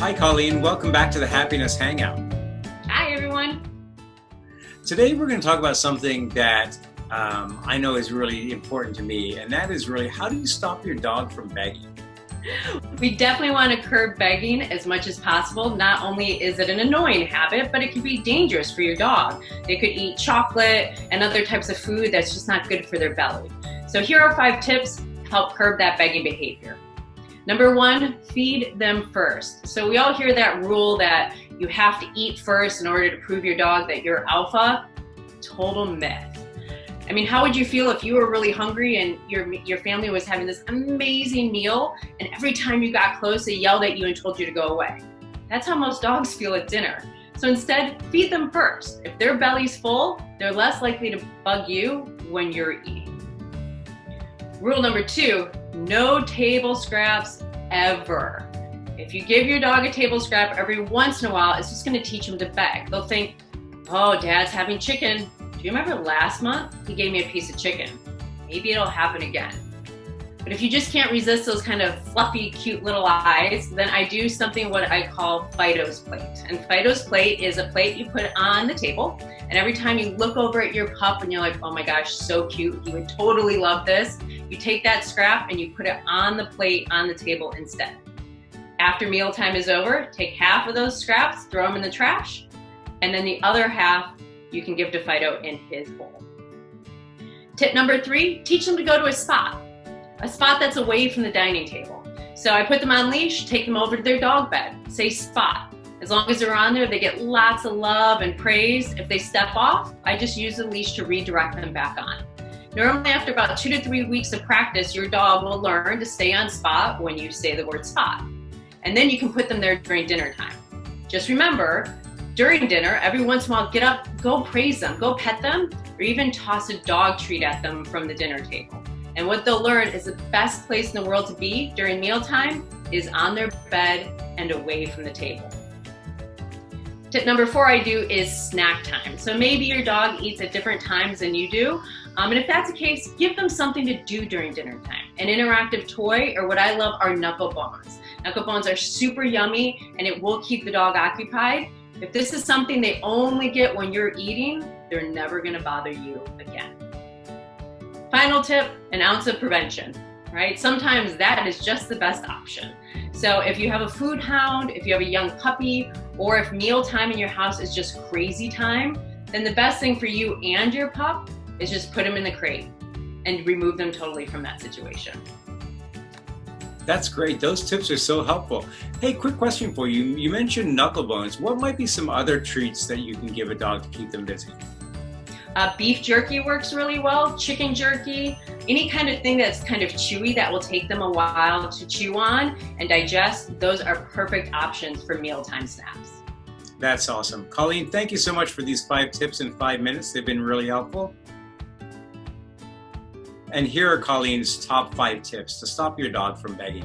Hi, Colleen. Welcome back to the Happiness Hangout. Hi, everyone. Today, we're going to talk about something that I know is really important to me, and that is really, how do you stop your dog from begging? We definitely want to curb begging as much as possible. Not only is it an annoying habit, but it can be dangerous for your dog. They could eat chocolate and other types of food that's just not good for their belly. So here are 5 tips to help curb that begging behavior. Number 1, feed them first. So we all hear that rule that you have to eat first in order to prove your dog that you're alpha. Total myth. I mean, how would you feel if you were really hungry and your family was having this amazing meal, and every time you got close, they yelled at you and told you to go away? That's how most dogs feel at dinner. So instead, feed them first. If their belly's full, they're less likely to bug you when you're eating. Rule number 2, no table scraps ever. If you give your dog a table scrap every once in a while, it's just going to teach them to beg. They'll think, oh, Dad's having chicken. Do you remember last month? He gave me a piece of chicken. Maybe it'll happen again. But if you just can't resist those kind of fluffy, cute little eyes, then I do something what I call Fido's plate. And Fido's plate is a plate you put on the table. And every time you look over at your pup and you're like, oh my gosh, so cute, he would totally love this, you take that scrap and you put it on the plate on the table instead. After mealtime is over, take half of those scraps, throw them in the trash, and then the other half you can give to Fido in his bowl. Tip number 3, teach them to go to a spot that's away from the dining table. So I put them on leash, take them over to their dog bed, say spot. As long as they're on there, they get lots of love and praise. If they step off, I just use the leash to redirect them back on. Normally after about 2 to 3 weeks of practice, your dog will learn to stay on spot when you say the word spot. And then you can put them there during dinner time. Just remember, during dinner, every once in a while, get up, go praise them, go pet them, or even toss a dog treat at them from the dinner table. And what they'll learn is the best place in the world to be during mealtime is on their bed and away from the table. Tip number 4 I do is snack time. So maybe your dog eats at different times than you do. And if that's the case, give them something to do during dinner time. An interactive toy, or what I love are knuckle bones. Knuckle bones are super yummy and it will keep the dog occupied. If this is something they only get when you're eating, they're never gonna bother you again. Final tip, an ounce of prevention, right? Sometimes that is just the best option. So if you have a food hound, if you have a young puppy, or if mealtime in your house is just crazy time, then the best thing for you and your pup is just put them in the crate and remove them totally from that situation. That's great. Those tips are so helpful. Hey, quick question for you. You mentioned knuckle bones. What might be some other treats that you can give a dog to keep them busy? Beef jerky works really well, chicken jerky, any kind of thing that's kind of chewy that will take them a while to chew on and digest. Those are perfect options for mealtime snacks. That's awesome. Colleen, thank you so much for these 5 tips in 5 minutes. They've been really helpful. And here are Colleen's top 5 tips to stop your dog from begging.